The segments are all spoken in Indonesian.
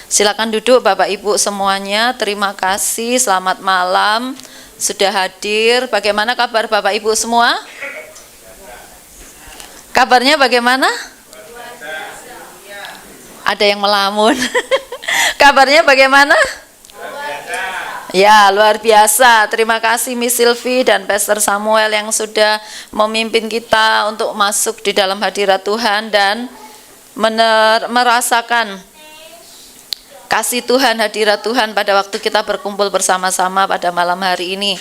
Silakan duduk Bapak Ibu semuanya. Terima kasih, selamat malam sudah hadir. Bagaimana kabar Bapak Ibu semua? Kabarnya bagaimana? Ada yang melamun. Kabarnya bagaimana? Ya, luar biasa. Terima kasih Miss Sylvie dan Pastor Samuel yang sudah memimpin kita untuk masuk di dalam hadirat Tuhan dan merasakan kasih Tuhan, hadirat Tuhan pada waktu kita berkumpul bersama-sama pada malam hari ini.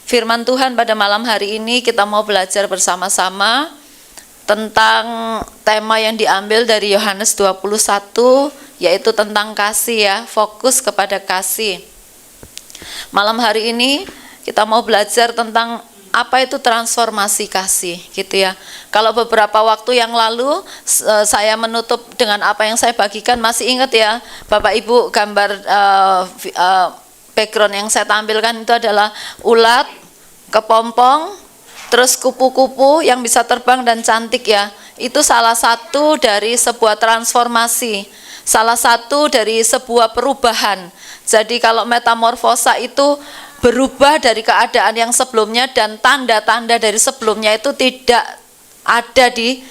Firman Tuhan pada malam hari ini kita mau belajar bersama-sama tentang tema yang diambil dari Yohanes 21, yaitu tentang kasih ya, fokus kepada kasih. Malam hari ini kita mau belajar tentang apa itu transformasi kasih gitu ya. Kalau beberapa waktu yang lalu saya menutup dengan apa yang saya bagikan, masih ingat ya Bapak Ibu, gambar background yang saya tampilkan itu adalah ulat, kepompong, terus kupu-kupu yang bisa terbang dan cantik ya. Itu salah satu dari sebuah transformasi, salah satu dari sebuah perubahan. Jadi kalau metamorfosa itu berubah dari keadaan yang sebelumnya, dan tanda-tanda dari sebelumnya itu tidak ada di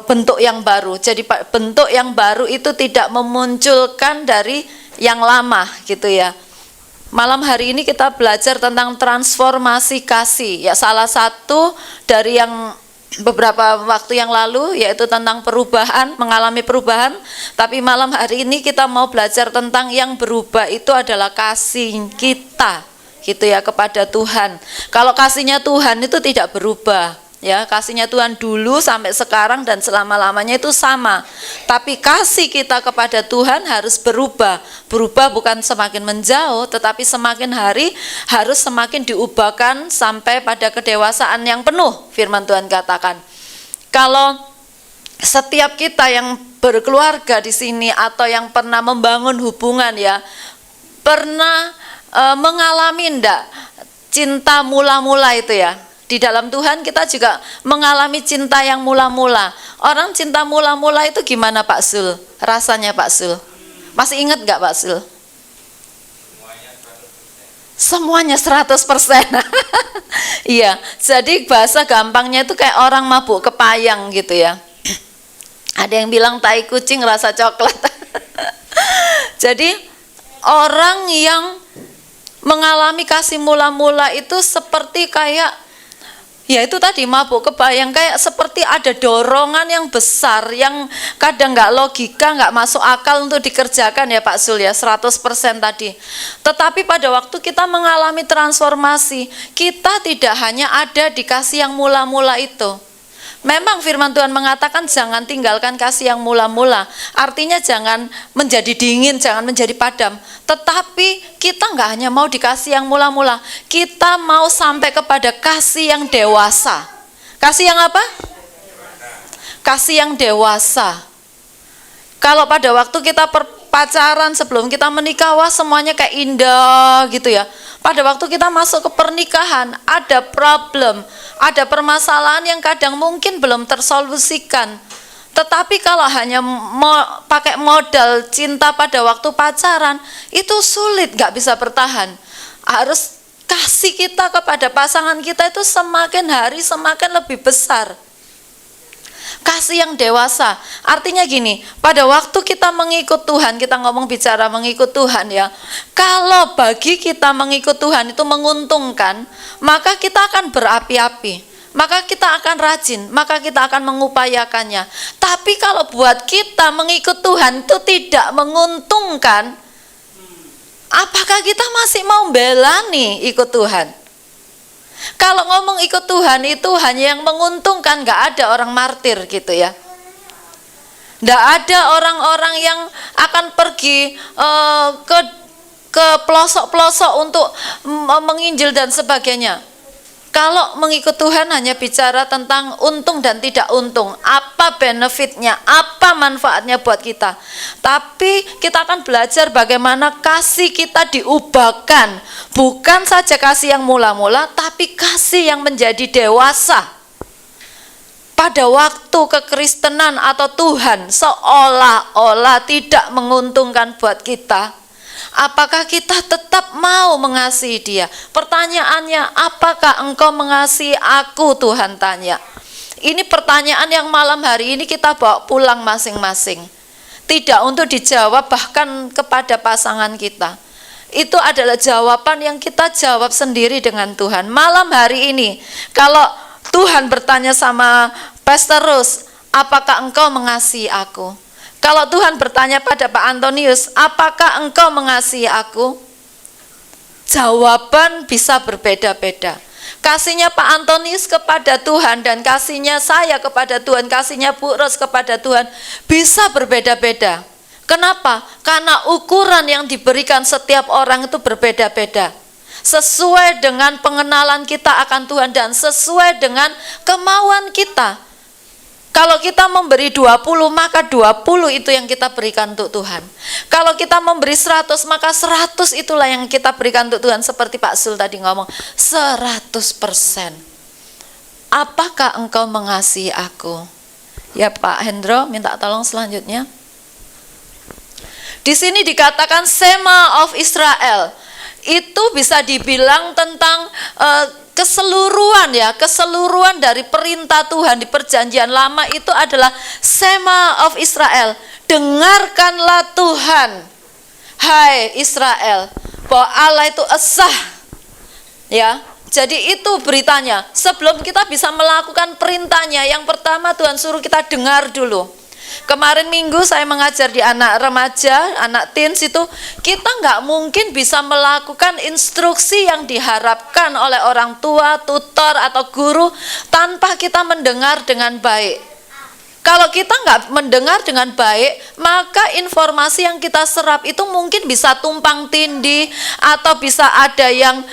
bentuk yang baru. Jadi bentuk yang baru itu tidak memunculkan dari yang lama gitu ya. Malam hari ini kita belajar tentang transformasi kasih ya, salah satu dari yang beberapa waktu yang lalu yaitu tentang perubahan, mengalami perubahan. Tapi malam hari ini kita mau belajar tentang yang berubah itu adalah kasih kita gitu ya kepada Tuhan. Kalau kasihnya Tuhan itu tidak berubah ya, kasihnya Tuhan dulu sampai sekarang dan selama-lamanya itu sama. Tapi kasih kita kepada Tuhan harus berubah. Berubah bukan semakin menjauh, tetapi semakin hari harus semakin diubahkan sampai pada kedewasaan yang penuh. Firman Tuhan katakan, kalau setiap kita yang berkeluarga di sini atau yang pernah membangun hubungan ya, pernah mengalami ndak cinta mula-mula itu ya. Di dalam Tuhan kita juga mengalami cinta yang mula-mula. Orang cinta mula-mula itu gimana Pak Sul? Rasanya Pak Sul? Masih ingat gak Pak Sul? Semuanya 100%. Iya, jadi bahasa gampangnya itu kayak orang mabuk kepayang gitu ya. Ada yang bilang tai kucing rasa coklat. Jadi orang yang mengalami kasih mula-mula itu seperti kayak ya itu tadi, mabuk kebayang, kayak seperti ada dorongan yang besar yang kadang nggak logika, nggak masuk akal untuk dikerjakan ya Pak Sul ya, 100% tadi. Tetapi pada waktu kita mengalami transformasi, kita tidak hanya ada di kasih yang mula-mula itu. Memang firman Tuhan mengatakan jangan tinggalkan kasih yang mula-mula. Artinya jangan menjadi dingin, jangan menjadi padam. Tetapi kita nggak hanya mau dikasih yang mula-mula, kita mau sampai kepada kasih yang dewasa. Kasih yang apa? Kasih yang dewasa. Kalau pada waktu kita pacaran sebelum kita menikah, wah semuanya kayak indah gitu ya. Pada waktu kita masuk ke pernikahan, ada problem, ada permasalahan yang kadang mungkin belum tersolusikan. Tetapi kalau hanya pakai modal cinta pada waktu pacaran, itu sulit, gak bisa bertahan. Harus kasih kita kepada pasangan kita itu semakin hari semakin lebih besar. Kasih yang dewasa, artinya gini, pada waktu kita mengikut Tuhan, kita ngomong bicara mengikut Tuhan ya, kalau bagi kita mengikut Tuhan itu menguntungkan, maka kita akan berapi-api, maka kita akan rajin, maka kita akan mengupayakannya. Tapi kalau buat kita mengikut Tuhan itu tidak menguntungkan, apakah kita masih mau bela nih ikut Tuhan? Kalau ngomong ikut Tuhan itu hanya yang menguntungkan, gak ada orang martir gitu ya. Gak ada orang-orang yang akan pergi ke pelosok-pelosok untuk menginjil dan sebagainya. Kalau mengikut Tuhan hanya bicara tentang untung dan tidak untung, apa benefitnya, apa manfaatnya buat kita. Tapi kita akan belajar bagaimana kasih kita diubahkan, bukan saja kasih yang mula-mula, tapi kasih yang menjadi dewasa. pada waktu kekristenan atau Tuhan seolah-olah tidak menguntungkan buat kita, apakah kita tetap mau mengasihi Dia? Pertanyaannya, apakah engkau mengasihi aku? Tuhan tanya. Ini pertanyaan yang malam hari ini kita bawa pulang masing-masing. Tidak untuk dijawab bahkan kepada pasangan kita. Itu adalah jawaban yang kita jawab sendiri dengan Tuhan. Malam hari ini, kalau Tuhan bertanya sama Pastor Rus, apakah engkau mengasihi aku? Kalau Tuhan bertanya pada Pak Antonius, apakah engkau mengasihi aku? Jawaban bisa berbeda-beda. Kasihnya Pak Antonius kepada Tuhan dan kasihnya saya kepada Tuhan, kasihnya Bu Ros kepada Tuhan bisa berbeda-beda. Kenapa? Karena ukuran yang diberikan setiap orang itu berbeda-beda. Sesuai dengan pengenalan kita akan Tuhan dan sesuai dengan kemauan kita. Kalau kita memberi 20, maka 20 itu yang kita berikan untuk Tuhan. Kalau kita memberi 100, maka 100 itulah yang kita berikan untuk Tuhan. Seperti Pak Sul tadi ngomong, 100%. Apakah engkau mengasihi aku? Ya Pak Hendro, minta tolong selanjutnya. Di sini dikatakan Shema of Israel. Itu bisa dibilang tentang keseluruhan ya, keseluruhan dari perintah Tuhan di perjanjian lama itu adalah Shema of Israel. Dengarkanlah Tuhan, hai Israel, bahwa Allah itu esa. Ya, jadi itu beritanya. Sebelum kita bisa melakukan perintahnya, yang pertama Tuhan suruh kita dengar dulu. Kemarin minggu saya mengajar di anak remaja, anak teens itu, kita nggak mungkin bisa melakukan instruksi yang diharapkan oleh orang tua, tutor atau guru tanpa kita mendengar dengan baik. Kalau kita nggak mendengar dengan baik, maka informasi yang kita serap itu mungkin bisa tumpang tindih atau bisa ada yang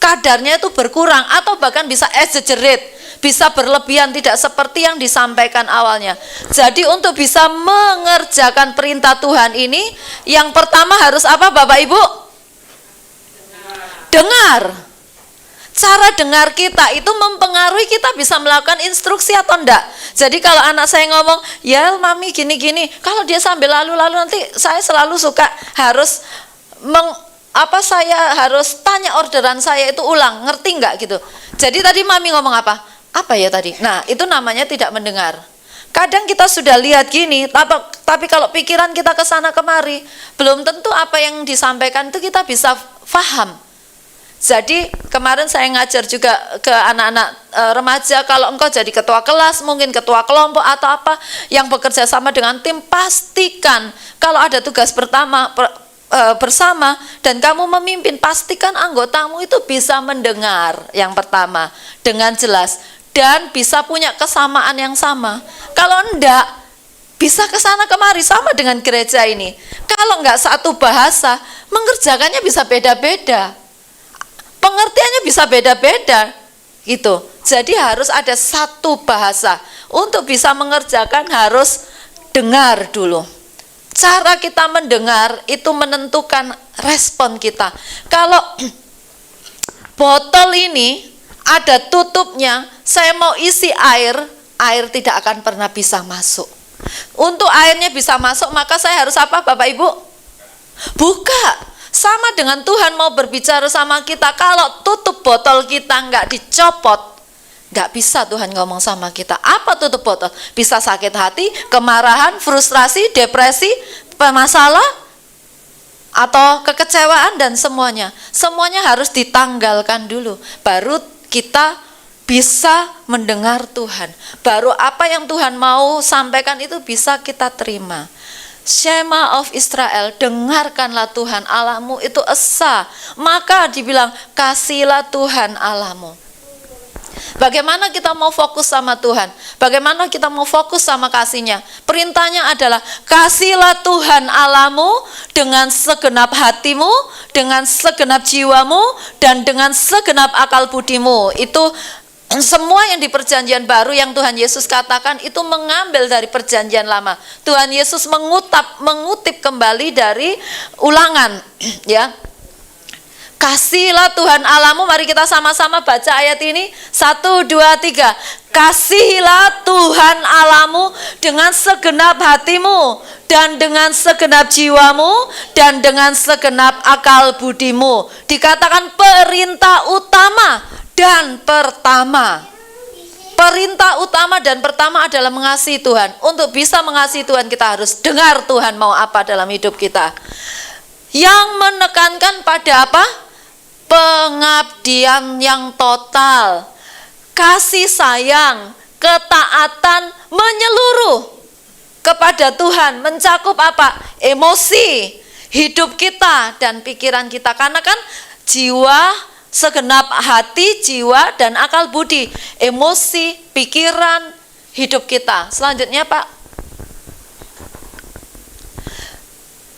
kadarnya itu berkurang atau bahkan bisa exaggerate. Bisa berlebihan, tidak seperti yang disampaikan awalnya. Jadi untuk bisa mengerjakan perintah Tuhan ini, yang pertama harus apa Bapak Ibu? Dengar. Cara dengar kita itu mempengaruhi kita bisa melakukan instruksi atau enggak. Jadi kalau anak saya ngomong, ya mami gini-gini, kalau dia sambil lalu-lalu nanti saya selalu suka harus saya harus tanya orderan saya itu ulang, ngerti enggak gitu. Jadi tadi mami ngomong apa? Apa ya tadi? Nah, itu namanya tidak mendengar. Kadang kita sudah lihat gini, tapi kalau pikiran kita ke sana kemari, belum tentu apa yang disampaikan itu kita bisa paham. Jadi kemarin saya ngajar juga ke anak-anak remaja, kalau engkau jadi ketua kelas, mungkin ketua kelompok atau apa yang bekerja sama dengan tim, pastikan kalau ada tugas bersama dan kamu memimpin, pastikan anggotamu itu bisa mendengar yang pertama dengan jelas dan bisa punya kesamaan yang sama. Kalau enggak, bisa kesana kemari sama dengan gereja ini. Kalau enggak satu bahasa, mengerjakannya bisa beda-beda, pengertiannya bisa beda-beda gitu. Jadi harus ada satu bahasa. Untuk bisa mengerjakan harus dengar dulu. Cara kita mendengar itu menentukan respon kita. Kalau botol ini ada tutupnya, saya mau isi air tidak akan pernah bisa masuk. Untuk airnya bisa masuk, maka saya harus apa Bapak Ibu? Buka. Sama dengan Tuhan mau berbicara sama kita, kalau tutup botol kita nggak dicopot, nggak bisa Tuhan ngomong sama kita. Apa tutup botol? Bisa sakit hati, kemarahan, frustrasi, depresi, masalah, atau kekecewaan dan semuanya. Semuanya harus ditanggalkan dulu, baru kita bisa mendengar Tuhan. Baru apa yang Tuhan mau sampaikan itu bisa kita terima. Shema of Israel, dengarkanlah Tuhan Allahmu itu esa. Maka dibilang kasihlah Tuhan Allahmu. Bagaimana kita mau fokus sama Tuhan? Bagaimana kita mau fokus sama kasihnya? Perintahnya adalah kasihlah Tuhan Allahmu dengan segenap hatimu, dengan segenap jiwamu, dan dengan segenap akal budimu. Itu semua yang di perjanjian baru yang Tuhan Yesus katakan itu mengambil dari perjanjian lama. Tuhan Yesus mengutip kembali dari Ulangan, ya. Kasihilah Tuhan Allahmu. Mari kita sama-sama baca ayat ini. 1, 2, 3. Kasihilah Tuhan Allahmu dengan segenap hatimu, dan dengan segenap jiwamu, dan dengan segenap akal budimu. Dikatakan perintah utama dan pertama. Perintah utama dan pertama adalah mengasihi Tuhan. Untuk bisa mengasihi Tuhan, kita harus dengar Tuhan mau apa dalam hidup kita. Yang menekankan pada apa? Pengabdian yang total, kasih sayang, ketaatan menyeluruh kepada Tuhan, mencakup apa? Emosi, hidup kita dan pikiran kita. Karena kan jiwa, segenap hati, jiwa dan akal budi, emosi, pikiran, hidup kita. Selanjutnya Pak,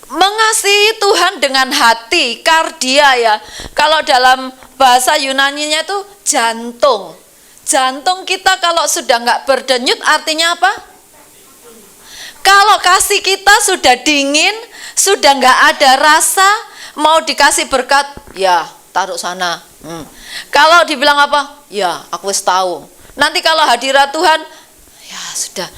mengasihi Tuhan dengan hati, kardia ya. Kalau dalam bahasa Yunaninya itu jantung. Jantung kita kalau sudah nggak berdenyut artinya apa? Kalau kasih kita sudah dingin, sudah nggak ada rasa, mau dikasih berkat, ya taruh sana. Kalau dibilang apa? Ya aku wis tahu. Nanti kalau hadirat Tuhan, ya sudah.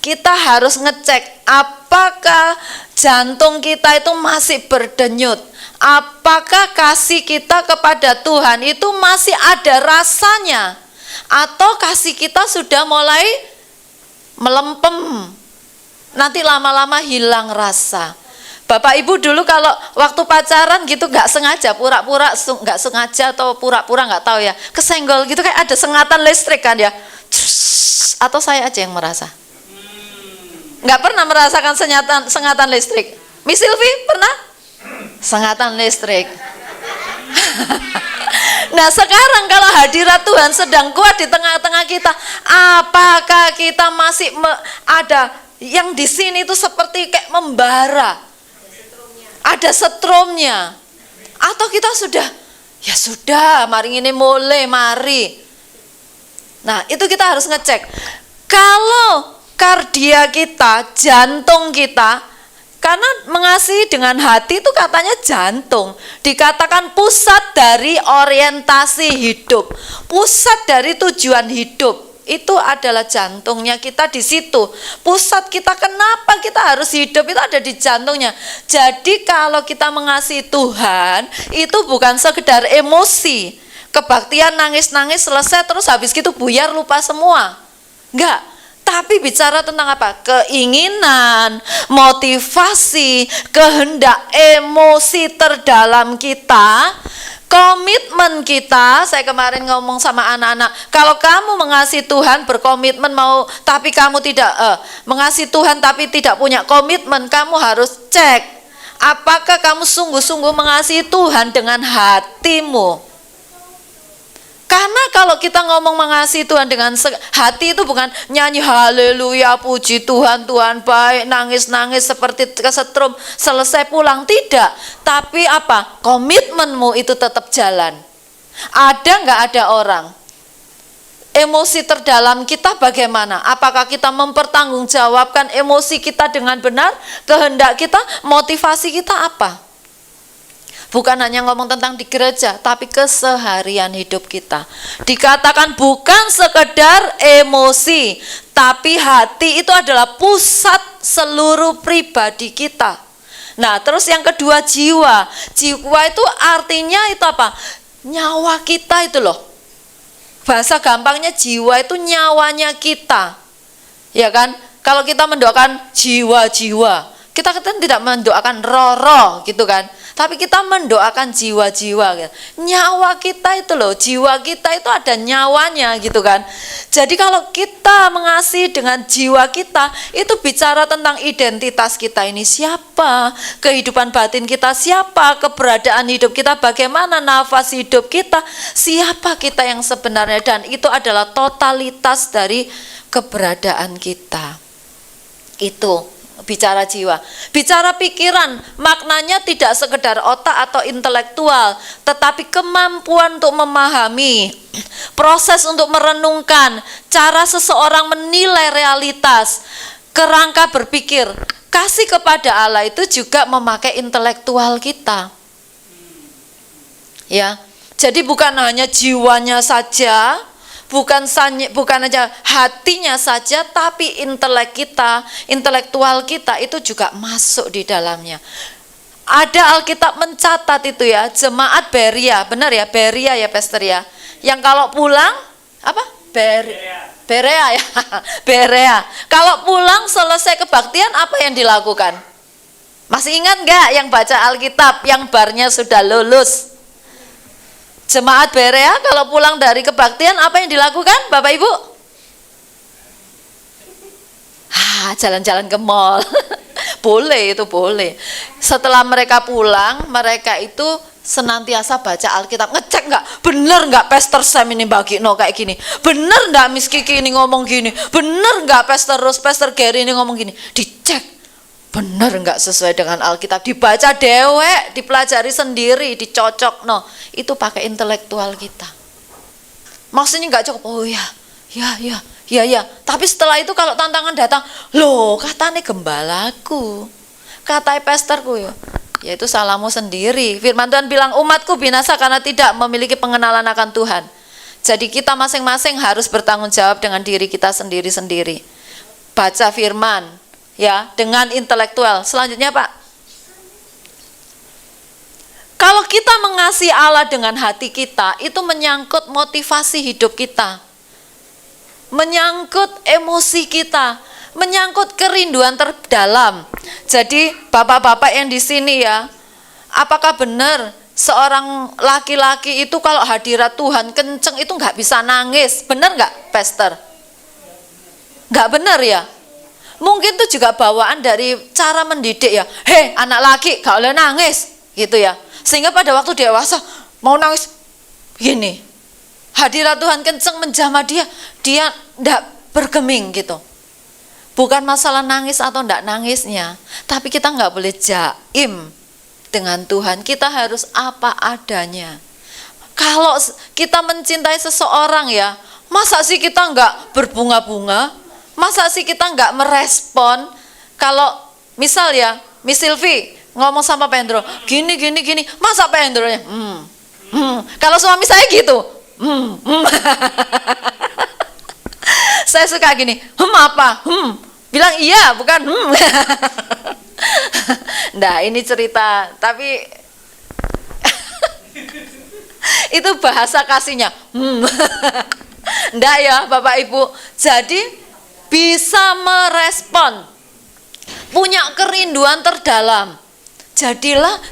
Kita harus ngecek apakah jantung kita itu masih berdenyut. Apakah kasih kita kepada Tuhan itu masih ada rasanya, atau kasih kita sudah mulai melempem, nanti lama-lama hilang rasa. Bapak Ibu dulu kalau waktu pacaran gitu nggak sengaja, pura-pura nggak sengaja atau pura-pura nggak tahu ya, kesenggol gitu kayak ada sengatan listrik kan ya, atau saya aja yang merasa? Nggak pernah merasakan sengatan listrik. Miss Sylvie pernah? Sengatan listrik. Nah sekarang kalau hadirat Tuhan sedang kuat di tengah-tengah kita, apakah kita masih ada yang di sini itu seperti kayak membara, ada setrumnya, atau kita sudah, ya sudah, mari ini mulai, mari. Nah itu kita harus ngecek. Kalau kardia kita, jantung kita, karena mengasihi dengan hati itu katanya jantung, dikatakan pusat dari orientasi hidup, pusat dari tujuan hidup, itu adalah jantungnya kita di situ. Pusat kita kenapa kita harus hidup itu ada di jantungnya. Jadi kalau kita mengasihi Tuhan, itu bukan sekedar emosi, kebaktian nangis-nangis selesai terus habis gitu buyar lupa semua. Enggak. Tapi bicara tentang apa? Keinginan, motivasi, kehendak, emosi terdalam kita, komitmen kita. Saya kemarin ngomong sama anak-anak, kalau kamu mengasihi Tuhan, berkomitmen mau, tapi kamu tidak mengasihi Tuhan tapi tidak punya komitmen, kamu harus cek apakah kamu sungguh-sungguh mengasihi Tuhan dengan hatimu. Karena kalau kita ngomong mengasihi Tuhan dengan hati itu bukan nyanyi haleluya, puji Tuhan, Tuhan baik, nangis-nangis seperti kesetrum, selesai pulang, tidak. Tapi apa? Komitmenmu itu tetap jalan. Ada nggak ada orang? Emosi terdalam kita bagaimana? Apakah kita mempertanggungjawabkan emosi kita dengan benar? Kehendak kita, motivasi kita apa? Bukan hanya ngomong tentang di gereja, tapi keseharian hidup kita. Dikatakan bukan sekedar emosi, tapi hati itu adalah pusat seluruh pribadi kita. Nah, terus yang kedua jiwa. Jiwa itu artinya itu apa? Nyawa kita itu loh. Bahasa gampangnya jiwa itu nyawanya kita. Ya kan? Kalau kita mendoakan jiwa-jiwa, kita kan tidak mendoakan roh-roh gitu kan. Tapi kita mendoakan jiwa-jiwa gitu. Nyawa kita itu loh, jiwa kita itu ada nyawanya gitu kan. Jadi kalau kita mengasihi dengan jiwa kita, itu bicara tentang identitas kita ini siapa, kehidupan batin kita siapa, keberadaan hidup kita bagaimana, nafas hidup kita, siapa kita yang sebenarnya. Dan itu adalah totalitas dari keberadaan kita. Itu bicara jiwa. Bicara pikiran, maknanya tidak sekedar otak atau intelektual, tetapi kemampuan untuk memahami, proses untuk merenungkan, cara seseorang menilai realitas, kerangka berpikir. Kasih kepada Allah itu juga memakai intelektual kita. Ya. Jadi bukan hanya jiwanya saja, bukan aja hatinya saja, tapi intelektual kita itu juga masuk di dalamnya. Ada Alkitab mencatat itu ya, jemaat Berea, benar ya, Berea ya Pastor ya. Yang kalau pulang apa? Berea ya. Berea. Kalau pulang selesai kebaktian apa yang dilakukan? Masih ingat nggak yang baca Alkitab yang barnya sudah lulus? Jemaat Berea kalau pulang dari kebaktian apa yang dilakukan Bapak Ibu? Jalan-jalan ke mall. Boleh, itu boleh. Setelah mereka pulang, mereka itu senantiasa baca Alkitab, ngecek nggak, bener nggak Pastor Sam ini bagi kayak gini, bener nggak Miss Kiki ini ngomong gini, bener nggak Pastor Rose, Pastor Gary ini ngomong gini, dicek, bener nggak sesuai dengan Alkitab, dibaca dewek, dipelajari sendiri, dicocok, itu pakai intelektual kita. Maksudnya nggak cukup, oh ya, tapi setelah itu kalau tantangan datang, loh katanya gembalaku, katanya pastorku ya. Yaitu salahmu sendiri. Firman Tuhan bilang umatku binasa karena tidak memiliki pengenalan akan Tuhan. Jadi kita masing-masing harus bertanggung jawab dengan diri kita sendiri-sendiri. Baca firman ya dengan intelektual. Selanjutnya Pak, kalau kita mengasihi Allah dengan hati kita, itu menyangkut motivasi hidup kita, menyangkut emosi kita, menyangkut kerinduan terdalam. Jadi bapak-bapak yang di sini ya, apakah benar seorang laki-laki itu kalau hadirat Tuhan kenceng itu nggak bisa nangis? Benar nggak, Pastor? Nggak benar ya? Mungkin itu juga bawaan dari cara mendidik ya. Hei anak laki, gak boleh nangis, gitu ya. Sehingga pada waktu dewasa mau nangis gini, hadirat Tuhan kenceng menjamah dia nggak bergeming gitu. Bukan masalah nangis atau enggak nangisnya, tapi kita nggak boleh jaim dengan Tuhan. Kita harus apa adanya. Kalau kita mencintai seseorang ya, masa sih kita nggak berbunga-bunga? Masa sih kita nggak merespon? Kalau misal ya, Miss Sylvie ngomong sama Pendro, gini, masa Pendronya? Kalau suami saya gitu, saya suka gini, apa? Bilang iya, bukan Nah, ini cerita, tapi itu bahasa kasihnya. Nggak ya, Bapak Ibu. Jadi bisa merespon, punya kerinduan terdalam.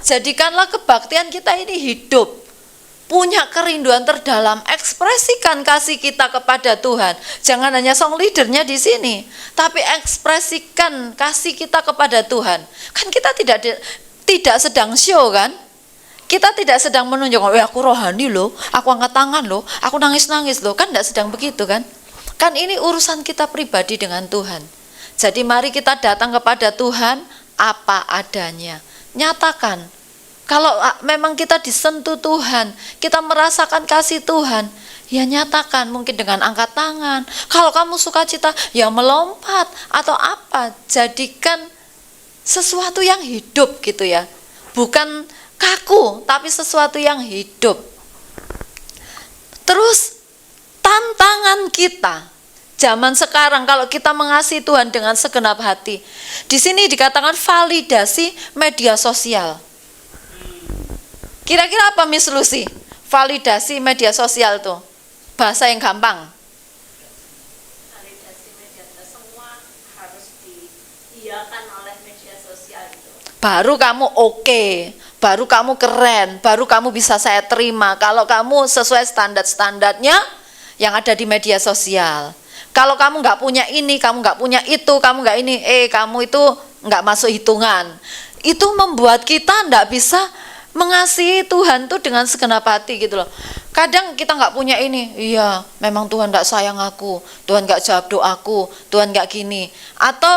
Jadikanlah kebaktian kita ini hidup. Punya kerinduan terdalam, ekspresikan kasih kita kepada Tuhan. Jangan hanya song leadernya di sini, tapi ekspresikan kasih kita kepada Tuhan. Kan kita tidak sedang show kan? Kita tidak sedang menunjukkan, aku rohani loh, aku angkat tangan loh, aku nangis-nangis loh. Kan tidak sedang begitu kan? Kan ini urusan kita pribadi dengan Tuhan. Jadi mari kita datang kepada Tuhan apa adanya. Nyatakan. Kalau memang kita disentuh Tuhan, kita merasakan kasih Tuhan, ya nyatakan mungkin dengan angkat tangan. Kalau kamu sukacita, ya melompat atau apa. Jadikan sesuatu yang hidup gitu ya. Bukan kaku, tapi sesuatu yang hidup. Terus tantangan kita zaman sekarang kalau kita mengasihi Tuhan dengan segenap hati. Di sini dikatakan validasi media sosial. Kira-kira apa Miss Lucy? Validasi media sosial tuh bahasa yang gampang. Validasi media semua harus diiyakan oleh media sosial itu. Baru kamu oke, baru kamu keren, baru kamu bisa saya terima kalau kamu sesuai standar-standarnya yang ada di media sosial. Kalau kamu nggak punya ini, kamu nggak punya itu, kamu nggak ini, kamu itu nggak masuk hitungan. Itu membuat kita nggak bisa mengasihi Tuhan tuh dengan segenap hati gitu loh. Kadang kita nggak punya ini, iya memang Tuhan nggak sayang aku, Tuhan nggak jawab doaku, Tuhan nggak gini. Atau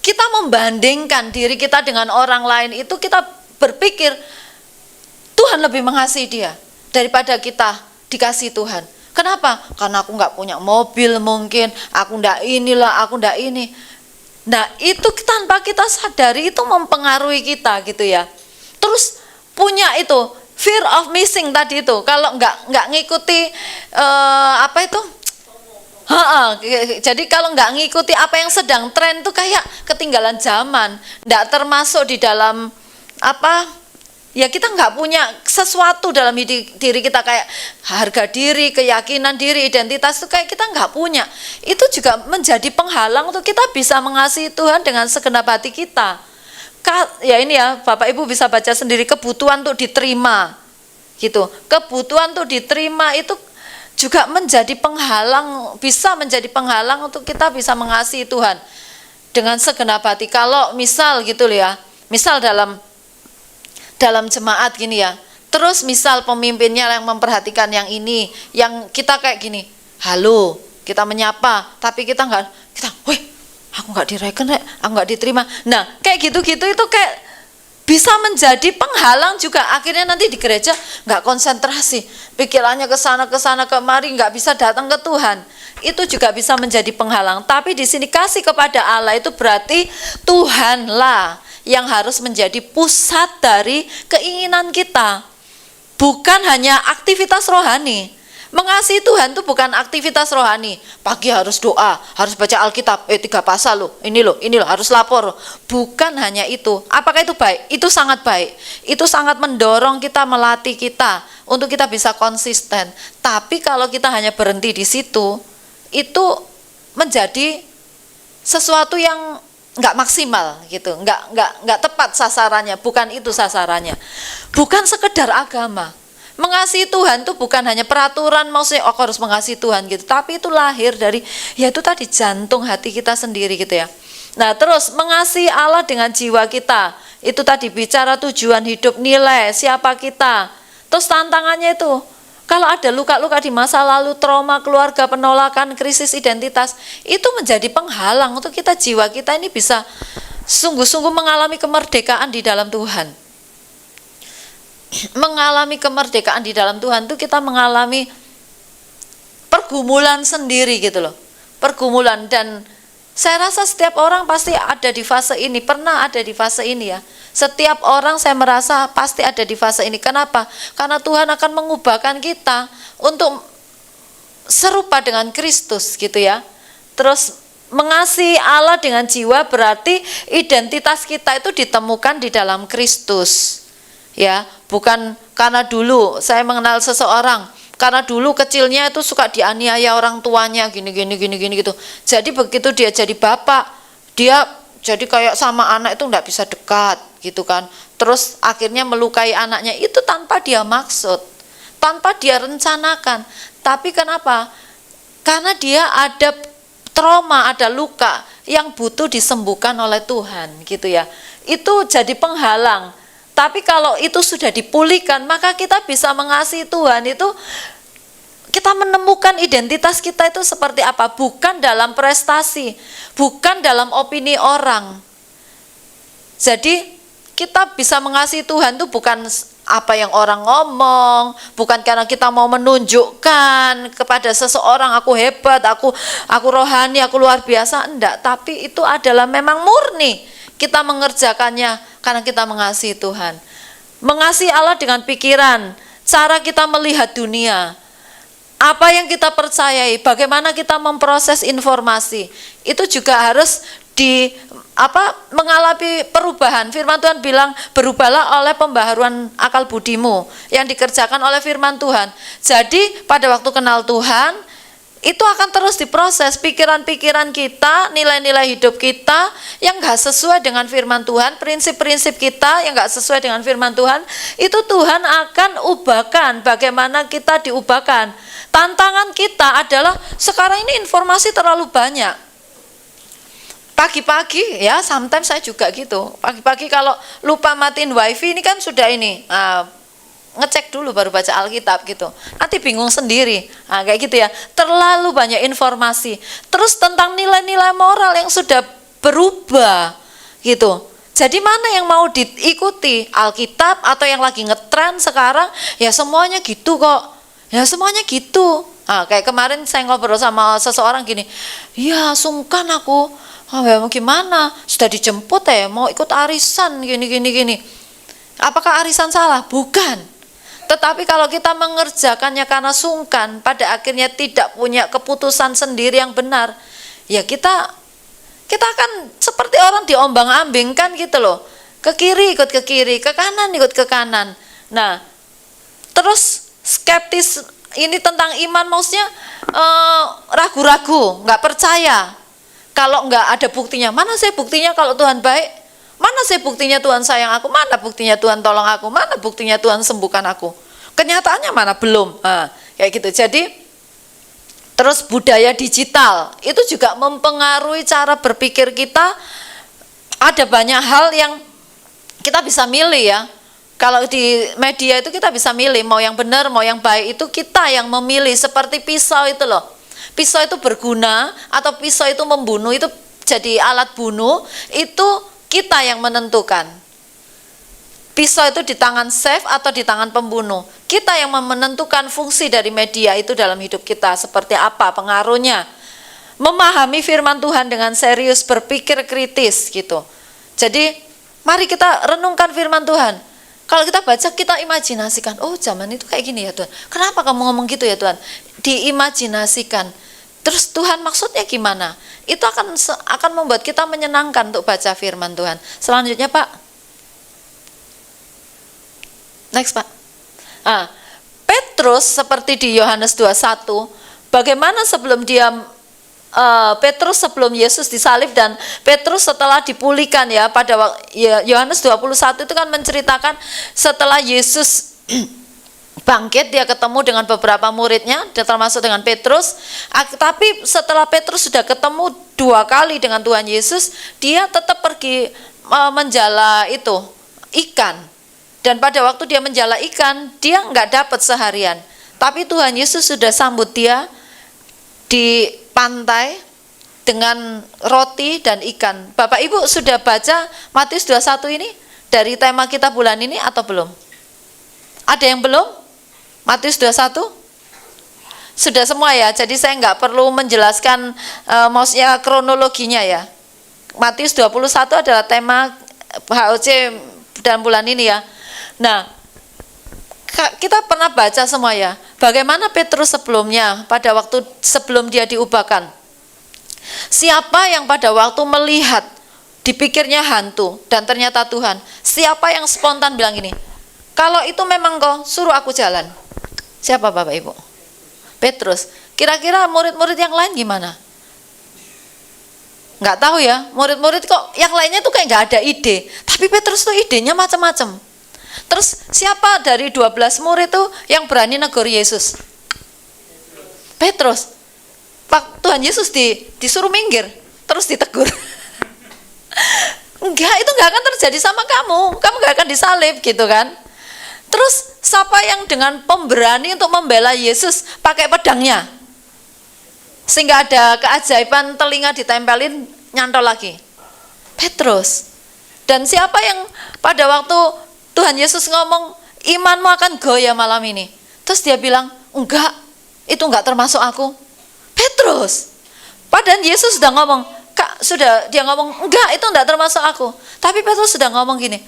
kita membandingkan diri kita dengan orang lain, itu kita berpikir Tuhan lebih mengasihi dia daripada kita dikasih Tuhan. Kenapa? Karena aku nggak punya mobil mungkin, aku nggak inilah, aku nggak ini. Nah itu tanpa kita sadari itu mempengaruhi kita gitu ya. Terus punya itu fear of missing tadi itu. Kalau nggak ngikuti apa itu? Jadi kalau nggak ngikuti apa yang sedang tren tuh kayak ketinggalan zaman, nggak termasuk di dalam apa ya, kita nggak punya sesuatu dalam diri kita kayak harga diri, keyakinan diri, identitas itu kayak kita nggak punya. Itu juga menjadi penghalang untuk kita bisa mengasihi Tuhan dengan segenap hati kita. Ya ini ya Bapak Ibu bisa baca sendiri, kebutuhan untuk diterima gitu, kebutuhan untuk diterima itu juga menjadi penghalang, bisa menjadi penghalang untuk kita bisa mengasihi Tuhan dengan segenap hati. Kalau misal gitu loh ya, misal dalam jemaat gini ya, terus misal pemimpinnya yang memperhatikan yang ini, yang kita kayak gini, halo, kita menyapa, tapi kita, wih, aku nggak direken, aku nggak diterima. Nah, kayak gitu-gitu itu kayak bisa menjadi penghalang juga. Akhirnya nanti di gereja nggak konsentrasi, pikirannya ke sana kemari, nggak bisa datang ke Tuhan. Itu juga bisa menjadi penghalang. Tapi di sini kasih kepada Allah itu berarti Tuhanlah yang harus menjadi pusat dari keinginan kita, bukan hanya aktivitas rohani. Mengasihi Tuhan itu bukan aktivitas rohani. Pagi harus doa, harus baca Alkitab, 3 pasal loh, ini loh, harus lapor. Bukan hanya itu. Apakah itu baik? Itu sangat baik. Itu sangat mendorong kita, melatih kita untuk kita bisa konsisten. Tapi kalau kita hanya berhenti di situ, itu menjadi sesuatu yang nggak maksimal gitu, nggak tepat sasarannya. Bukan itu sasarannya. Bukan sekedar agama. Mengasihi Tuhan itu bukan hanya peraturan, maksudnya aku harus mengasihi Tuhan gitu, tapi itu lahir dari, ya itu tadi, jantung hati kita sendiri gitu ya. Nah terus mengasihi Allah dengan jiwa kita, itu tadi bicara tujuan hidup, nilai, siapa kita. Terus tantangannya itu, kalau ada luka-luka di masa lalu, trauma keluarga, penolakan, krisis identitas, itu menjadi penghalang untuk kita, jiwa kita ini bisa sungguh-sungguh mengalami kemerdekaan di dalam Tuhan. Mengalami kemerdekaan di dalam Tuhan itu kita mengalami pergumulan sendiri gitu loh, pergumulan. Dan saya rasa setiap orang pasti ada di fase ini, pernah ada di fase ini ya. Setiap orang saya merasa pasti ada di fase ini. Kenapa? Karena Tuhan akan mengubahkan kita untuk serupa dengan Kristus gitu ya. Terus mengasihi Allah dengan jiwa berarti identitas kita itu ditemukan di dalam Kristus. Ya, bukan karena dulu saya mengenal seseorang, karena dulu kecilnya itu suka dianiaya orang tuanya gini gitu. Jadi begitu dia jadi bapak, dia jadi kayak sama anak itu enggak bisa dekat gitu kan. Terus akhirnya melukai anaknya itu tanpa dia maksud, tanpa dia rencanakan. Tapi kenapa? Karena dia ada trauma, ada luka yang butuh disembuhkan oleh Tuhan gitu ya. Itu jadi penghalang. Tapi kalau itu sudah dipulihkan, maka kita bisa mengasihi Tuhan itu, kita menemukan identitas kita itu seperti apa, bukan dalam prestasi, bukan dalam opini orang. Jadi kita bisa mengasihi Tuhan itu bukan apa yang orang ngomong, bukan karena kita mau menunjukkan kepada seseorang aku hebat, aku rohani, aku luar biasa, enggak. Tapi itu adalah memang murni kita mengerjakannya karena kita mengasihi Tuhan. Mengasihi Allah dengan pikiran, cara kita melihat dunia, apa yang kita percayai, bagaimana kita memproses informasi, itu juga harus mengalami perubahan. Firman Tuhan bilang, berubahlah oleh pembaharuan akal budimu, yang dikerjakan oleh firman Tuhan. Jadi pada waktu kenal Tuhan, itu akan terus diproses pikiran-pikiran kita, nilai-nilai hidup kita yang gak sesuai dengan firman Tuhan, prinsip-prinsip kita yang gak sesuai dengan firman Tuhan, itu Tuhan akan ubahkan. Bagaimana kita diubahkan? Tantangan kita adalah sekarang ini informasi terlalu banyak. Pagi-pagi ya, sometimes saya juga gitu. Pagi-pagi kalau lupa matiin wifi ini kan sudah ini, ngecek dulu baru baca Alkitab gitu. Nanti bingung sendiri. Kayak gitu ya. Terlalu banyak informasi. Terus tentang nilai-nilai moral yang sudah berubah gitu. Jadi mana yang mau diikuti? Alkitab atau yang lagi ngetren sekarang? Ya semuanya gitu kok. Ya semuanya gitu. Kayak kemarin saya ngobrol sama seseorang gini. Ya sungkan aku. Ya mau gimana? Sudah dijemput ya, mau ikut arisan gini. Apakah arisan salah? Bukan. Tetapi kalau kita mengerjakannya karena sungkan, pada akhirnya tidak punya keputusan sendiri yang benar, ya kita akan seperti orang diombang-ambingkan gitu loh. Ke kiri ikut ke kiri, ke kanan ikut ke kanan. Nah, terus skeptis ini tentang iman, maksudnya ragu-ragu, nggak percaya. Kalau nggak ada buktinya, mana sih buktinya kalau Tuhan baik? Mana sih buktinya Tuhan sayang aku? Mana buktinya Tuhan tolong aku? Mana buktinya Tuhan sembuhkan aku? Kenyataannya mana? Belum. Nah, kayak gitu. Jadi terus budaya digital itu juga mempengaruhi cara berpikir kita. Ada banyak hal yang kita bisa milih ya. Kalau di media itu kita bisa milih mau yang benar, mau yang baik, itu kita yang memilih. Seperti pisau itu loh. Pisau itu berguna atau pisau itu membunuh, itu jadi alat bunuh, itu kita yang menentukan. Pisau itu di tangan chef atau di tangan pembunuh. Kita yang menentukan fungsi dari media itu dalam hidup kita, seperti apa pengaruhnya. Memahami firman Tuhan dengan serius, berpikir kritis gitu. Jadi mari kita renungkan firman Tuhan. Kalau kita baca, kita imajinasikan, oh zaman itu kayak gini ya Tuhan. Kenapa kamu ngomong gitu ya Tuhan? Diimajinasikan. Terus Tuhan maksudnya gimana? Itu akan membuat kita menyenangkan untuk baca firman Tuhan. Selanjutnya Pak. Next Pak. Petrus seperti di Yohanes 21, bagaimana sebelum dia Petrus sebelum Yesus disalib dan Petrus setelah dipulihkan ya, pada Yohanes 21 itu kan menceritakan setelah Yesus bangkit, dia ketemu dengan beberapa muridnya, termasuk dengan Petrus. Tapi setelah Petrus sudah ketemu 2 kali dengan Tuhan Yesus, dia tetap pergi menjala itu ikan. Dan pada waktu dia menjala ikan, dia nggak dapat seharian. Tapi Tuhan Yesus sudah sambut dia di pantai dengan roti dan ikan. Bapak Ibu sudah baca Matius 21 ini dari tema kita bulan ini atau belum? Ada yang belum? Matius 21? Sudah semua ya, jadi saya nggak perlu menjelaskan maksudnya kronologinya ya. Matius 21 adalah tema HOC dalam bulan ini ya. Nah, kita pernah baca semua ya, bagaimana Petrus sebelumnya, pada waktu sebelum dia diubahkan. Siapa yang pada waktu melihat, dipikirnya hantu, dan ternyata Tuhan. Siapa yang spontan bilang gini, kalau itu memang kau, suruh aku jalan. Siapa Bapak Ibu? Petrus. Kira-kira murid-murid yang lain gimana? Nggak tahu ya, murid-murid kok yang lainnya tuh kayak nggak ada ide. Tapi Petrus tuh idenya macam-macam. Terus siapa dari 12 murid tuh yang berani negur Yesus? Petrus. Pak Tuhan Yesus disuruh minggir, terus ditegur. Enggak, itu enggak akan terjadi sama kamu enggak akan disalib gitu kan. Terus siapa yang dengan pemberani untuk membela Yesus pakai pedangnya, sehingga ada keajaiban telinga ditempelin nyantol lagi? Petrus. Dan siapa yang pada waktu Tuhan Yesus ngomong imanmu akan goyah malam ini, terus dia bilang enggak, itu enggak termasuk aku? Petrus. Padahal Yesus sudah ngomong, dia ngomong enggak, itu enggak termasuk aku. Tapi Petrus sudah ngomong gini,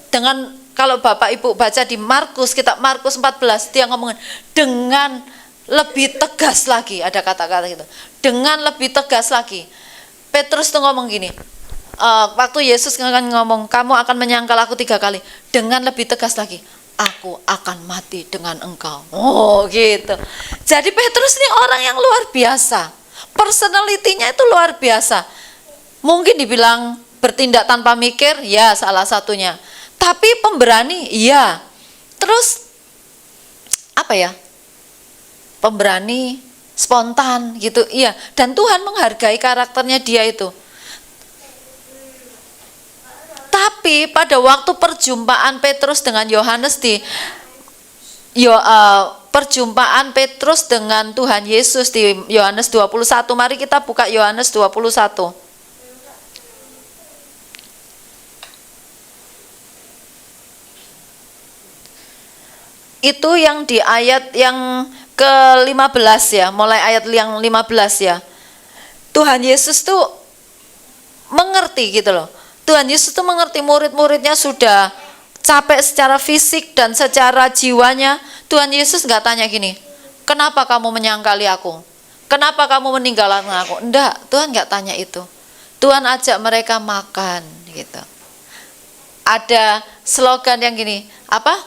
dengan, kalau Bapak Ibu baca di Markus, kitab Markus 14, dia ngomong dengan lebih tegas lagi, ada kata-kata gitu, dengan lebih tegas lagi. Petrus tuh ngomong gini, waktu Yesus ngomong, kamu akan menyangkal aku 3 kali, dengan lebih tegas lagi, aku akan mati dengan engkau. Oh gitu. Jadi Petrus ini orang yang luar biasa, personalitinya itu luar biasa. Mungkin dibilang bertindak tanpa mikir, ya salah satunya. Tapi pemberani, iya. Terus apa ya? Pemberani, spontan gitu, iya. Dan Tuhan menghargai karakternya dia itu. Tapi pada waktu perjumpaan Petrus dengan Yohanes perjumpaan Petrus dengan Tuhan Yesus di Yohanes 21, mari kita buka Yohanes 21. Itu yang di ayat yang ke-15 ya, mulai ayat yang 15 ya. Tuhan Yesus tuh mengerti gitu loh. Tuhan Yesus tuh mengerti murid-muridnya sudah capek secara fisik dan secara jiwanya, Tuhan Yesus nggak tanya gini, kenapa kamu menyangkali aku? Kenapa kamu meninggalkan aku? Enggak, Tuhan nggak tanya itu. Tuhan ajak mereka makan gitu. Ada slogan yang gini, apa?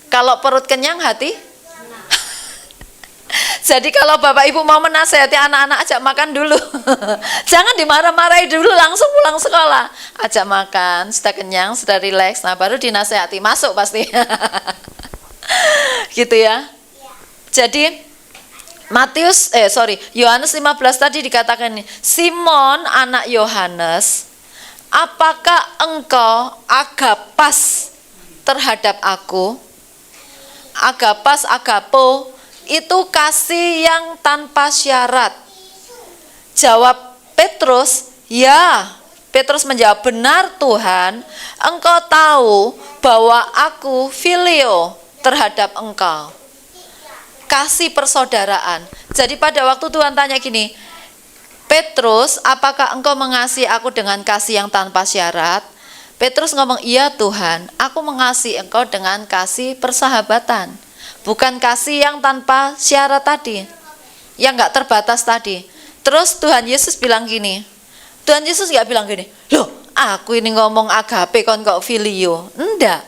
Kalau perut kenyang, hati. Jadi kalau Bapak Ibu mau menasehati anak-anak, ajak makan dulu. Jangan dimarah-marahi dulu, langsung pulang sekolah. Ajak makan, sudah kenyang, sudah rileks, nah baru dinasehati, masuk pasti. Gitu ya. Jadi Yohanes 15 tadi dikatakan ini, Simon anak Yohanes, apakah engkau agapas terhadap aku? Agapas, agapo, itu kasih yang tanpa syarat. Jawab Petrus, ya. Petrus menjawab, benar Tuhan, engkau tahu bahwa aku filio terhadap engkau. Kasih persaudaraan. Jadi pada waktu Tuhan tanya gini, Petrus, apakah engkau mengasihi aku dengan kasih yang tanpa syarat? Petrus ngomong, iya Tuhan, aku mengasihi engkau dengan kasih persahabatan. Bukan kasih yang tanpa syarat tadi, yang gak terbatas tadi. Terus Tuhan Yesus bilang gini, Tuhan Yesus gak bilang gini, loh aku ini ngomong agape kon kok filio. Enggak,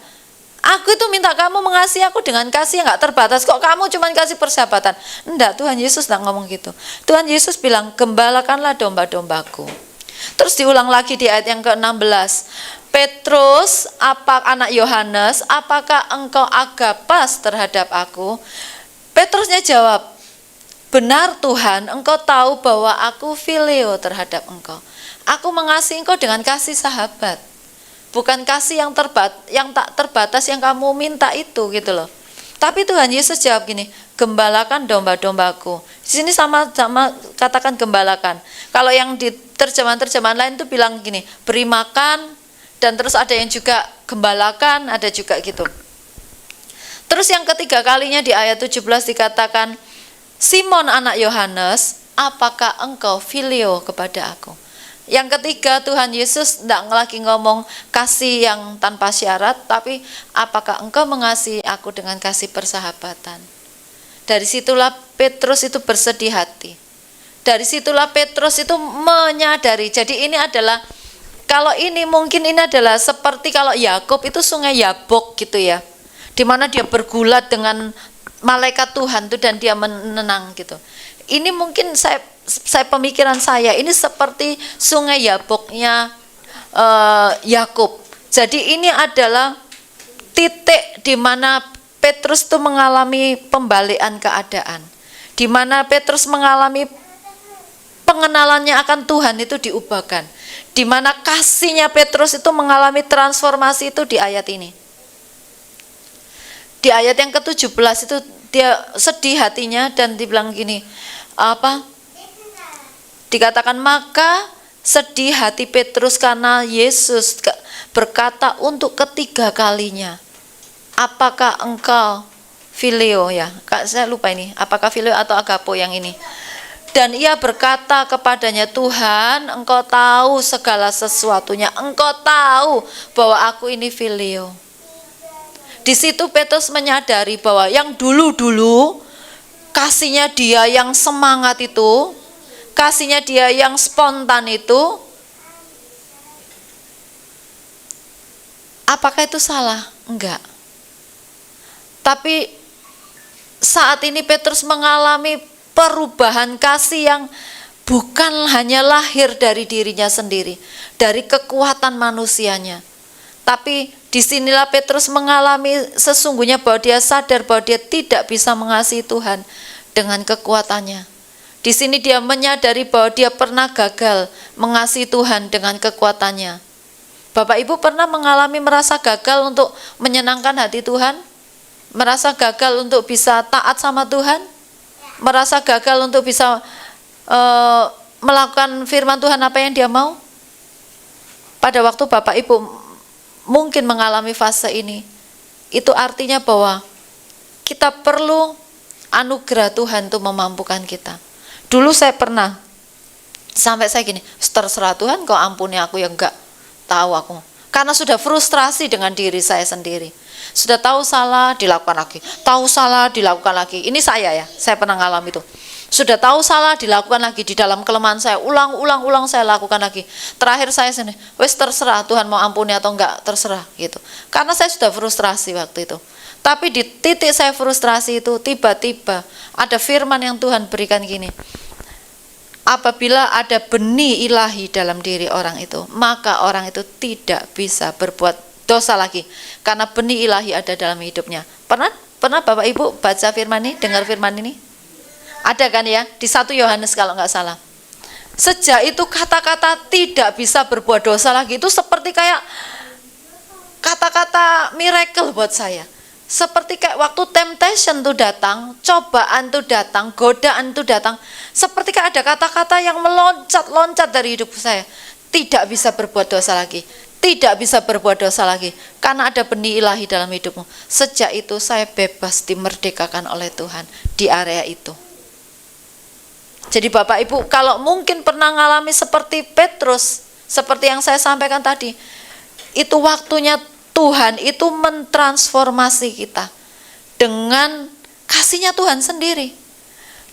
aku itu minta kamu mengasihi aku dengan kasih yang gak terbatas, kok kamu cuma kasih persahabatan. Enggak, Tuhan Yesus gak ngomong gitu. Tuhan Yesus bilang, gembalakanlah domba-dombaku. Terus diulang lagi di ayat yang ke-16, Petrus, anak Yohanes, apakah engkau agapas terhadap aku? Petrusnya jawab, benar Tuhan, engkau tahu bahwa aku filio terhadap engkau. Aku mengasihi engkau dengan kasih sahabat, bukan kasih yang tak terbatas yang kamu minta itu gitu loh. Tapi Tuhan Yesus jawab gini, gembalakan domba-dombaku. Di sini sama katakan gembalakan. Kalau yang di terjemahan lain itu bilang gini, beri makan. Dan terus ada yang juga gembalakan, ada juga gitu. Terus yang ketiga kalinya di ayat 17 dikatakan, Simon anak Yohanes, apakah engkau filio kepada aku? Yang ketiga Tuhan Yesus tidak lagi ngomong kasih yang tanpa syarat, tapi apakah engkau mengasihi aku dengan kasih persahabatan? Dari situlah Petrus itu bersedih hati. Dari situlah Petrus itu menyadari, jadi ini adalah, kalau ini mungkin ini adalah seperti kalau Yakub itu sungai Yabok gitu ya, dimana dia bergulat dengan malaikat Tuhan tuh dan dia menenang gitu. Ini mungkin saya pemikiran saya ini seperti sungai Yaboknya Yakub. Jadi ini adalah titik di mana Petrus itu mengalami pembalikan keadaan, di mana Petrus mengalami pengenalannya akan Tuhan itu diubahkan, di mana kasihnya Petrus itu mengalami transformasi itu di ayat ini. Di ayat yang ke-17 itu dia sedih hatinya dan dibilang gini, dikatakan maka sedih hati Petrus karena Yesus berkata untuk ketiga kalinya, apakah engkau filio ya? Saya lupa ini, apakah filio atau agapo yang ini. Dan ia berkata kepadanya, Tuhan, engkau tahu segala sesuatunya, engkau tahu bahwa aku ini filio. Di situ Petrus menyadari bahwa yang dulu-dulu kasihnya dia yang semangat itu, kasihnya dia yang spontan itu, apakah itu salah? Enggak. Tapi saat ini Petrus mengalami perubahan kasih yang bukan hanya lahir dari dirinya sendiri, dari kekuatan manusianya. Tapi disinilah Petrus mengalami sesungguhnya bahwa dia sadar bahwa dia tidak bisa mengasihi Tuhan dengan kekuatannya. Di sini dia menyadari bahwa dia pernah gagal mengasihi Tuhan dengan kekuatannya. Bapak Ibu pernah mengalami merasa gagal untuk menyenangkan hati Tuhan? Merasa gagal untuk bisa taat sama Tuhan? Merasa gagal untuk bisa melakukan firman Tuhan apa yang dia mau? Pada waktu Bapak Ibu mungkin mengalami fase ini, itu artinya bahwa kita perlu anugerah Tuhan untuk memampukan kita. Dulu saya pernah sampai saya gini, terserah Tuhan kau ampuni aku yang enggak tahu aku. Karena sudah frustrasi dengan diri saya sendiri. Sudah tahu salah, dilakukan lagi. Tahu salah, dilakukan lagi. Ini saya pernah ngalami itu. Sudah tahu salah, dilakukan lagi. Di dalam kelemahan saya, ulang saya lakukan lagi. Terakhir saya sini, wes terserah Tuhan mau ampuni atau enggak, terserah gitu. Karena saya sudah frustrasi waktu itu. Tapi di titik saya frustrasi itu, tiba-tiba ada firman yang Tuhan berikan gini. Apabila ada benih ilahi dalam diri orang itu, maka orang itu tidak bisa berbuat dosa lagi. Karena benih ilahi ada dalam hidupnya. Pernah Bapak Ibu baca firman ini, dengar firman ini? Ada kan ya, di 1 Yohanes kalau nggak salah. Sejak itu kata-kata tidak bisa berbuat dosa lagi itu seperti kayak kata-kata miracle buat saya. Seperti kayak waktu temptation tuh datang, cobaan tuh datang, godaan tuh datang. Seperti kayak ada kata-kata yang meloncat-loncat dari hidup saya. Tidak bisa berbuat dosa lagi. Tidak bisa berbuat dosa lagi. Karena ada benih ilahi dalam hidupmu. Sejak itu saya bebas dimerdekakan oleh Tuhan di area itu. Jadi Bapak Ibu, kalau mungkin pernah mengalami seperti Petrus, seperti yang saya sampaikan tadi, itu waktunya Tuhan itu mentransformasi kita dengan kasihnya Tuhan sendiri,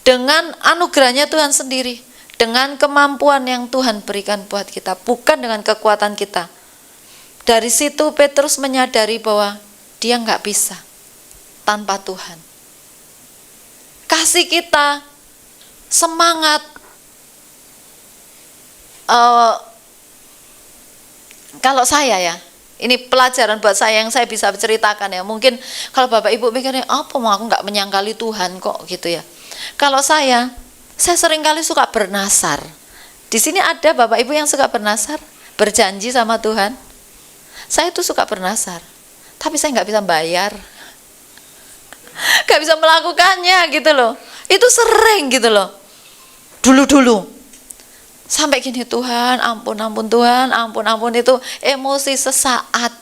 dengan anugerahnya Tuhan sendiri, dengan kemampuan yang Tuhan berikan buat kita, bukan dengan kekuatan kita. Dari situ Petrus menyadari bahwa dia nggak bisa tanpa Tuhan. Kasih kita semangat, kalau saya ya, ini pelajaran buat saya yang saya bisa ceritakan ya. Mungkin kalau Bapak Ibu mikirnya, apa mau aku nggak menyangkali Tuhan kok gitu ya. Kalau saya seringkali suka bernasar. Di sini ada Bapak Ibu yang suka bernasar, berjanji sama Tuhan. Saya tuh suka bernasar, tapi saya nggak bisa bayar, nggak bisa melakukannya gitu loh. Itu sering gitu loh. Dulu. Sampai gini, Tuhan ampun Tuhan, ampun itu emosi sesaat.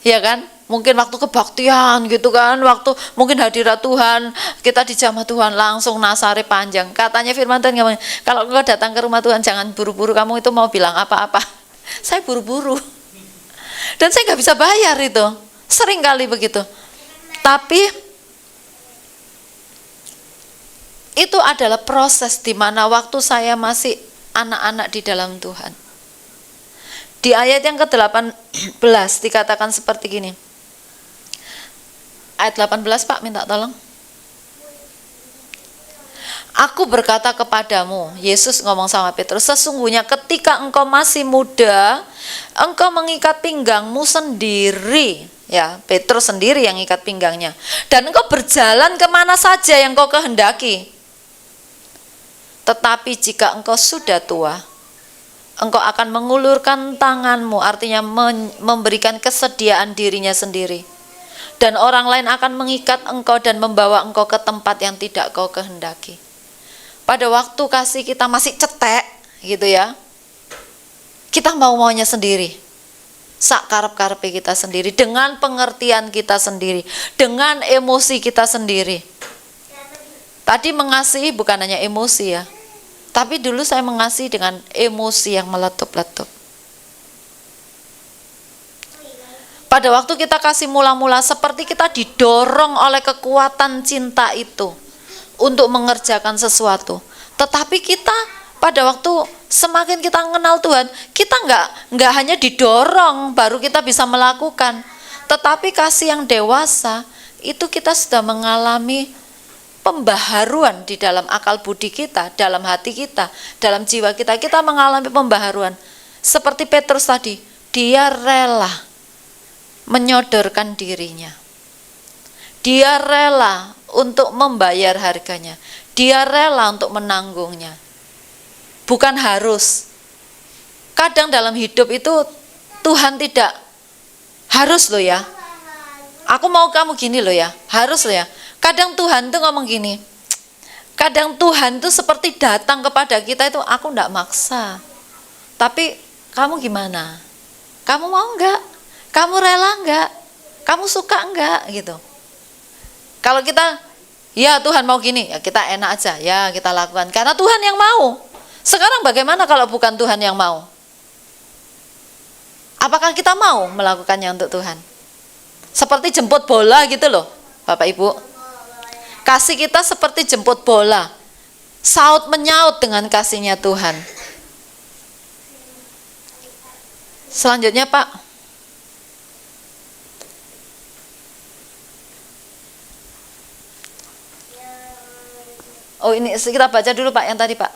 Ya kan? Mungkin waktu kebaktian gitu kan, waktu mungkin hadirat Tuhan, kita dijamah Tuhan langsung nasari panjang. Katanya firman Tuhan, kalau engkau datang ke rumah Tuhan jangan buru-buru, kamu itu mau bilang apa-apa. Saya buru-buru. Dan saya nggak bisa bayar itu. Sering kali begitu. Tapi itu adalah proses di mana waktu saya masih anak-anak di dalam Tuhan. Di ayat yang ke-18 dikatakan seperti gini. Ayat 18 Pak, minta tolong. Aku berkata kepadamu, Yesus ngomong sama Petrus, sesungguhnya ketika engkau masih muda, engkau mengikat pinggangmu sendiri. Ya, Petrus sendiri yang ikat pinggangnya. Dan engkau berjalan kemana saja yang kau kehendaki. Tetapi jika engkau sudah tua, engkau akan mengulurkan tanganmu, artinya memberikan kesediaan dirinya sendiri. Dan orang lain akan mengikat engkau dan membawa engkau ke tempat yang tidak kau kehendaki. Pada waktu kasih kita masih cetek gitu ya, kita mau-maunya sendiri, sak karep-karepe kita sendiri, dengan pengertian kita sendiri, dengan emosi kita sendiri. Tadi mengasihi bukan hanya emosi ya, tapi dulu saya mengasihi dengan emosi yang meletup-letup. Pada waktu kita kasih mula-mula, seperti kita didorong oleh kekuatan cinta itu untuk mengerjakan sesuatu. Tetapi kita pada waktu semakin kita mengenal Tuhan, kita nggak hanya didorong baru kita bisa melakukan, tetapi kasih yang dewasa itu kita sudah mengalami pembaharuan di dalam akal budi kita, dalam hati kita, dalam jiwa kita. Kita mengalami pembaharuan. Seperti Petrus tadi, dia rela menyodorkan dirinya. Dia rela untuk membayar harganya. Dia rela untuk menanggungnya. Bukan harus. Kadang dalam hidup itu Tuhan tidak harus loh ya. Aku mau kamu gini loh ya, harus loh ya. Kadang Tuhan tuh ngomong gini, kadang Tuhan tuh seperti datang kepada kita itu, aku enggak maksa, tapi kamu gimana? Kamu mau enggak? Kamu rela enggak? Kamu suka enggak? Gitu. Kalau kita, ya Tuhan mau gini, ya kita enak aja, ya kita lakukan. Karena Tuhan yang mau. Sekarang bagaimana kalau bukan Tuhan yang mau? Apakah kita mau melakukannya untuk Tuhan? Seperti jemput bola gitu loh, Bapak Ibu. Kasih kita seperti jemput bola, saut menyaut dengan kasihnya Tuhan. Selanjutnya Pak. Oh ini kita baca dulu Pak yang tadi Pak.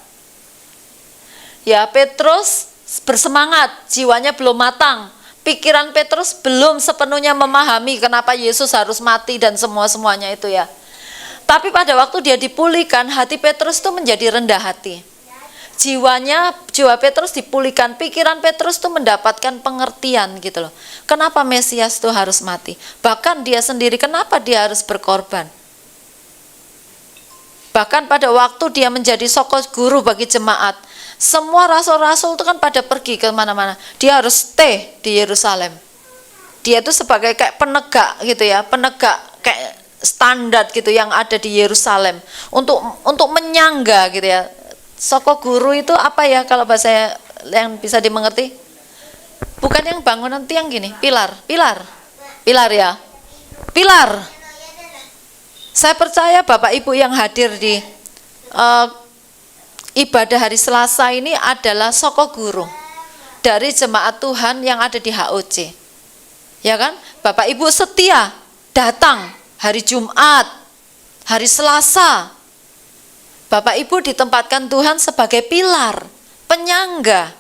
Ya, Petrus bersemangat, jiwanya belum matang. Pikiran Petrus belum sepenuhnya memahami kenapa Yesus harus mati dan semuanya itu ya. Tapi pada waktu dia dipulihkan, hati Petrus itu menjadi rendah hati. Jiwa Petrus dipulihkan, pikiran Petrus itu mendapatkan pengertian gitu loh. Kenapa Mesias itu harus mati? Bahkan dia sendiri, kenapa dia harus berkorban? Bahkan pada waktu dia menjadi soko guru bagi jemaat, semua rasul-rasul itu kan pada pergi ke mana-mana. Dia harus stay di Yerusalem. Dia itu sebagai kayak penegak gitu ya, penegak kayak standar gitu yang ada di Yerusalem untuk menyangga gitu ya. Soko guru itu apa ya kalau bahasa yang bisa dimengerti? Bukan yang bangunan tiang gini, pilar ya. Pilar. Saya percaya Bapak Ibu yang hadir di ibadah hari Selasa ini adalah soko guru dari jemaat Tuhan yang ada di HOC. Ya kan? Bapak Ibu setia datang hari Jumat, hari Selasa. Bapak Ibu ditempatkan Tuhan sebagai pilar, penyangga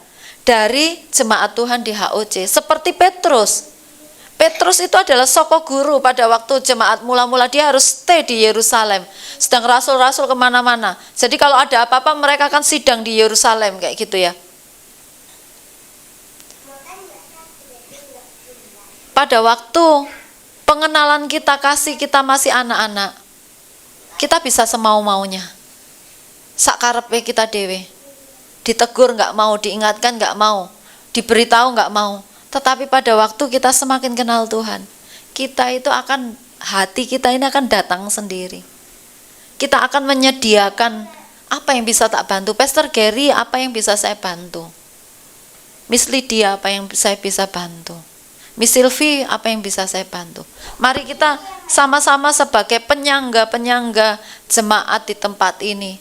dari jemaat Tuhan di HOC. Seperti Petrus. Petrus itu adalah soko guru pada waktu jemaat mula-mula, dia harus stay di Yerusalem. Sedang rasul-rasul kemana-mana. Jadi kalau ada apa-apa mereka akan sidang di Yerusalem kayak gitu ya. Pada waktu pengenalan kita, kasih kita masih anak-anak, kita bisa semau-maunya. Sakarepe kita dewe. Ditegur nggak mau, diingatkan nggak mau, diberitahu nggak mau. Tetapi pada waktu kita semakin kenal Tuhan, kita itu akan, hati kita ini akan datang sendiri. Kita akan menyediakan apa yang bisa tak bantu. Pastor Gary, apa yang bisa saya bantu? Miss Lydia, apa yang saya bisa bantu? Miss Sylvie, apa yang bisa saya bantu? Mari kita sama-sama sebagai penyangga-penyangga jemaat di tempat ini.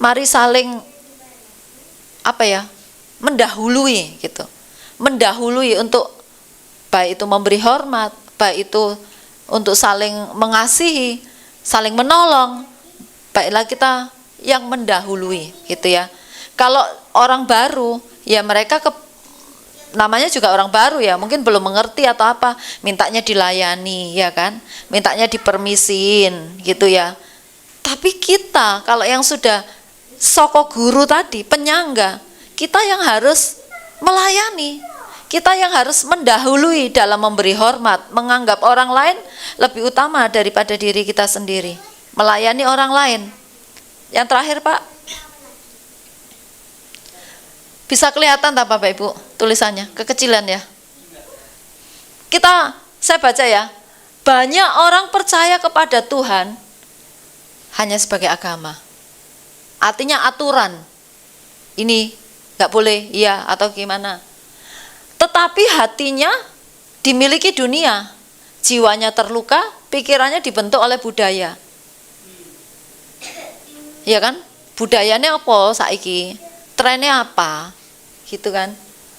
Mari saling mendahului gitu. Mendahului untuk baik itu memberi hormat, baik itu untuk saling mengasihi, saling menolong. Baiklah kita yang mendahului gitu ya. Kalau orang baru, ya mereka namanya juga orang baru ya, mungkin belum mengerti atau apa, mintanya dilayani ya kan, mintanya dipermisiin gitu ya. Tapi kita kalau yang sudah soko guru tadi, penyangga, kita yang harus melayani, kita yang harus mendahului dalam memberi hormat, menganggap orang lain lebih utama daripada diri kita sendiri, melayani orang lain. Yang terakhir Pak, bisa kelihatan tak Bapak Ibu tulisannya, kekecilan ya. Saya baca ya, banyak orang percaya kepada Tuhan hanya sebagai agama, artinya aturan, ini nggak boleh, iya atau gimana. Tetapi hatinya dimiliki dunia, jiwanya terluka, pikirannya dibentuk oleh budaya. Ya kan? Budayanya apa saiki? Trennya apa? Gitu kan?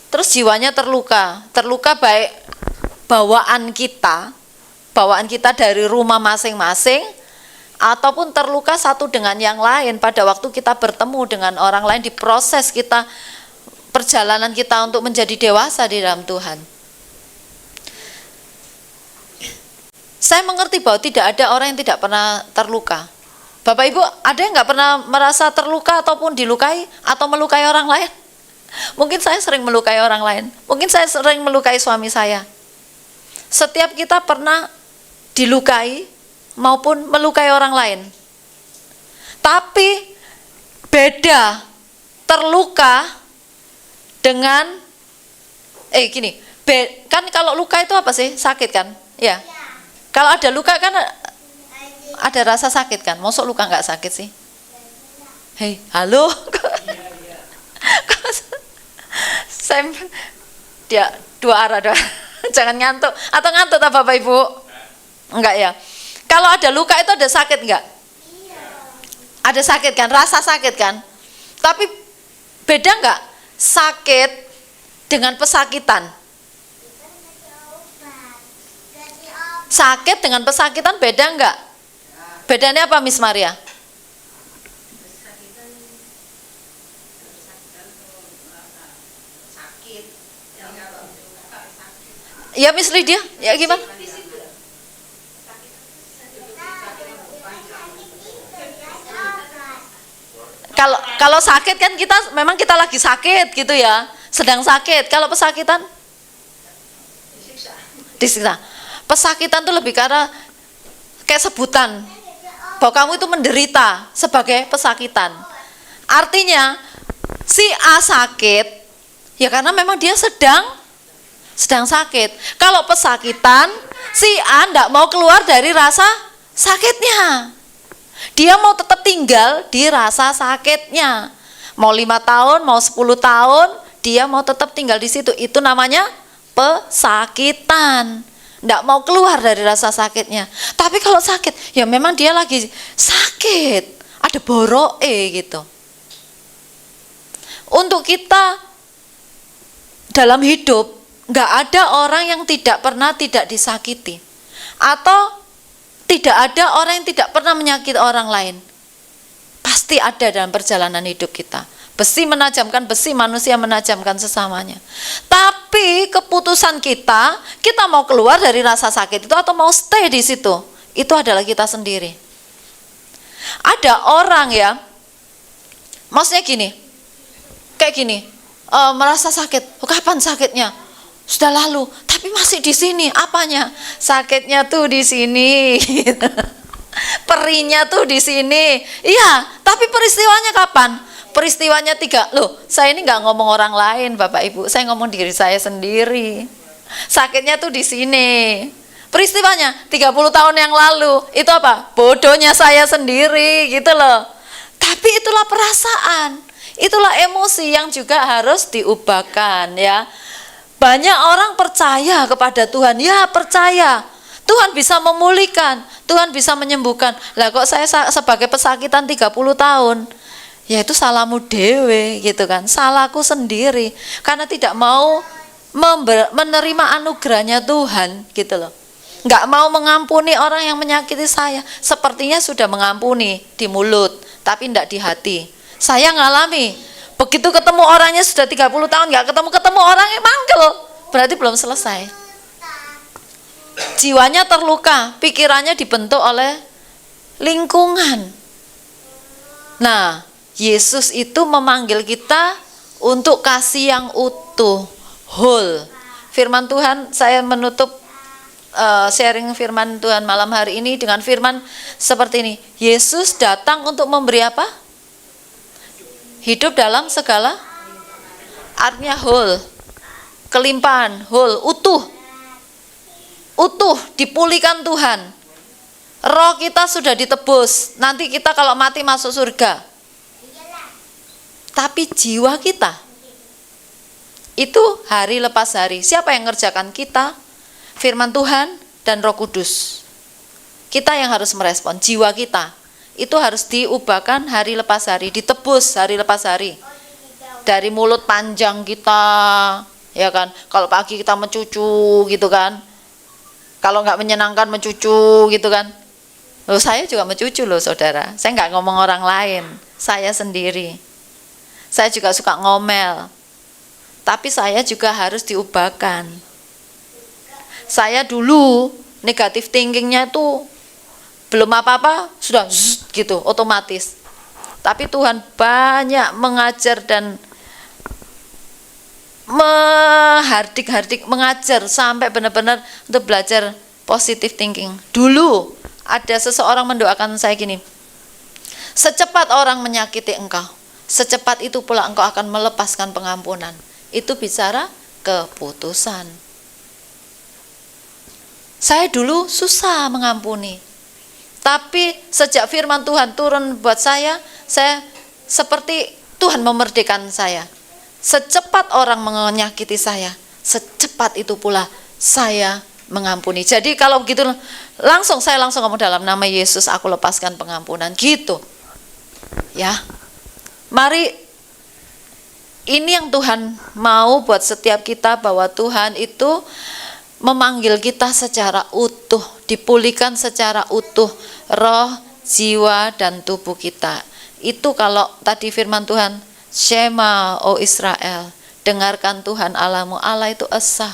Terus jiwanya terluka baik bawaan kita dari rumah masing-masing, ataupun terluka satu dengan yang lain pada waktu kita bertemu dengan orang lain di proses kita, perjalanan kita untuk menjadi dewasa di dalam Tuhan. Saya mengerti bahwa tidak ada orang yang tidak pernah terluka. Bapak Ibu, ada yang nggak pernah merasa terluka ataupun dilukai atau melukai orang lain? Mungkin saya sering melukai orang lain, mungkin saya sering melukai suami saya. Setiap kita pernah dilukai maupun melukai orang lain. Tapi beda terluka dengan kan kalau luka itu apa sih? Sakit kan? Ya. Kalau ada luka kan ada rasa sakit kan? Mosok luka nggak sakit sih? Hei, halo. Dia dua arah. Jangan ngantuk. Atau ngantuk tak Bapak Ibu? Enggak ya. Kalau ada luka itu ada sakit enggak? Ada sakit kan? Rasa sakit kan? Tapi beda enggak sakit dengan pesakitan? Sakit dengan pesakitan beda enggak? Bedanya apa Miss Maria? Ya Miss Lydia, ya gimana? Kalau sakit kan kita lagi sakit gitu ya, sedang sakit. Kalau pesakitan disiksa. Pesakitan tuh lebih karena kayak sebutan bahwa kamu itu menderita sebagai pesakitan. Artinya si A sakit ya karena memang dia sedang sakit. Kalau pesakitan, si A tidak mau keluar dari rasa sakitnya. Dia mau tetap tinggal di rasa sakitnya. Mau 5 tahun, mau 10 tahun, dia mau tetap tinggal di situ. Itu namanya pesakitan. Tidak mau keluar dari rasa sakitnya. Tapi kalau sakit, ya memang dia lagi sakit. Ada boroke gitu. Untuk kita dalam hidup, nggak ada orang yang tidak pernah tidak disakiti. Atau tidak ada orang yang tidak pernah menyakiti orang lain. Pasti ada dalam perjalanan hidup kita. Besi menajamkan besi, manusia menajamkan sesamanya. Tapi keputusan kita mau keluar dari rasa sakit itu atau mau stay di situ, itu adalah kita sendiri. Ada orang ya, maksudnya gini, kayak gini, merasa sakit. Kapan sakitnya? Sudah lalu, tapi masih di sini. Apanya? Sakitnya tuh di sini. Perinya tuh di sini. Iya, tapi peristiwanya kapan? Peristiwanya 3. Loh, saya ini nggak ngomong orang lain, Bapak Ibu. Saya ngomong diri saya sendiri. Sakitnya tuh di sini. Peristiwanya 30 tahun yang lalu. Itu apa? Bodohnya saya sendiri, gitu loh. Tapi itulah perasaan. Itulah emosi yang juga harus diubahkan ya. Banyak orang percaya kepada Tuhan. Ya, percaya. Tuhan bisa memulihkan, Tuhan bisa menyembuhkan. Lah kok saya sebagai pesakitan 30 tahun? Ya itu salahmu dewe gitu kan. Salahku sendiri karena tidak mau menerima anugerahnya Tuhan gitu loh. Enggak mau mengampuni orang yang menyakiti saya. Sepertinya sudah mengampuni di mulut, tapi tidak di hati. Saya ngalami, begitu ketemu orangnya sudah 30 tahun enggak ketemu orangnya manggel. Berarti belum selesai. Jiwanya terluka, pikirannya dibentuk oleh lingkungan. Nah, Yesus itu memanggil kita untuk kasih yang utuh, whole. Firman Tuhan, saya menutup sharing firman Tuhan malam hari ini dengan firman seperti ini. Yesus datang untuk memberi apa? Hidup dalam segala, artinya whole, kelimpahan, whole, utuh, dipulihkan Tuhan. Roh kita sudah ditebus, nanti kita kalau mati masuk surga. Tapi jiwa kita itu hari lepas hari. Siapa yang ngerjakan kita? Firman Tuhan dan Roh Kudus. Kita yang harus merespon. Jiwa kita itu harus diubahkan hari lepas hari, ditebus hari lepas hari. Dari mulut panjang kita, ya kan? Kalau pagi kita mencucu gitu kan. Kalau nggak menyenangkan mencucu gitu kan. Loh, saya juga mencucu loh saudara. Saya nggak ngomong orang lain, saya sendiri. Saya juga suka ngomel. Tapi saya juga harus diubahkan. Saya dulu negatif thinkingnya itu belum apa-apa sudah zzz, gitu otomatis. Tapi Tuhan banyak mengajar dan menghardik mengajar sampai benar-benar untuk belajar positive thinking. Dulu ada seseorang mendoakan saya gini, secepat orang menyakiti engkau, secepat itu pula engkau akan melepaskan pengampunan. Itu bicara keputusan. Saya dulu susah mengampuni, tapi sejak firman Tuhan turun buat saya seperti Tuhan memerdekakan saya. Secepat orang menyakiti saya secepat itu pula saya mengampuni. Jadi kalau begitu saya langsung ngomong dalam nama Yesus aku lepaskan pengampunan gitu. Ya. Mari ini yang Tuhan mau buat setiap kita, bahwa Tuhan itu memanggil kita secara utuh, dipulihkan secara utuh roh, jiwa dan tubuh kita. Itu kalau tadi firman Tuhan, Shema o Israel, dengarkan Tuhan Allahmu. Allah itu esa.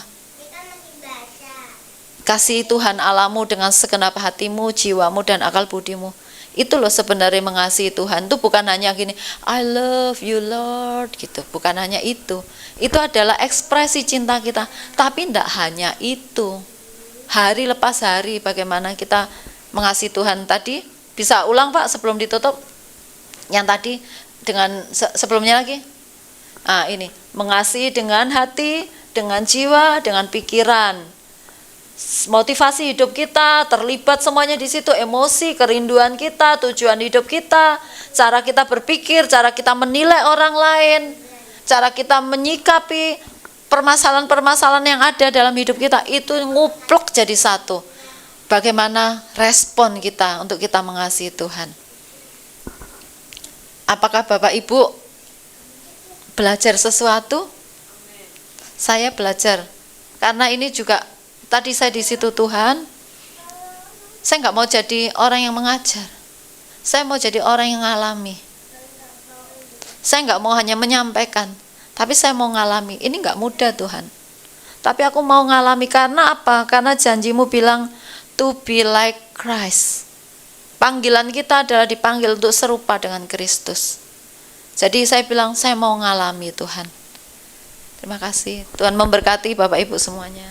Kasih Tuhan Allahmu dengan segenap hatimu, jiwamu dan akal budimu. Itu loh sebenarnya mengasihi Tuhan. Itu bukan hanya gini, I love you Lord gitu. Bukan hanya itu. Itu adalah ekspresi cinta kita. Tapi tidak hanya itu. Hari lepas hari bagaimana kita mengasihi Tuhan tadi. Bisa ulang Pak sebelum ditutup. Yang tadi dengan sebelumnya lagi. Ini mengasihi dengan hati, dengan jiwa, dengan pikiran. Motivasi hidup kita terlibat semuanya di situ, emosi, kerinduan kita, tujuan hidup kita, cara kita berpikir, cara kita menilai orang lain, cara kita menyikapi permasalahan-permasalahan yang ada dalam hidup kita, itu ngupluk jadi satu. Bagaimana respon kita untuk kita mengasihi Tuhan? Apakah Bapak Ibu belajar sesuatu? Saya belajar, karena ini juga tadi saya di situ Tuhan, saya nggak mau jadi orang yang mengajar, saya mau jadi orang yang ngalami. Saya nggak mau hanya menyampaikan, tapi saya mau ngalami. Ini nggak mudah Tuhan, tapi aku mau ngalami. Karena apa? Karena janjimu bilang to be like Christ. Panggilan kita adalah dipanggil untuk serupa dengan Kristus. Jadi saya bilang saya mau ngalami Tuhan. Terima kasih. Tuhan memberkati Bapak Ibu semuanya.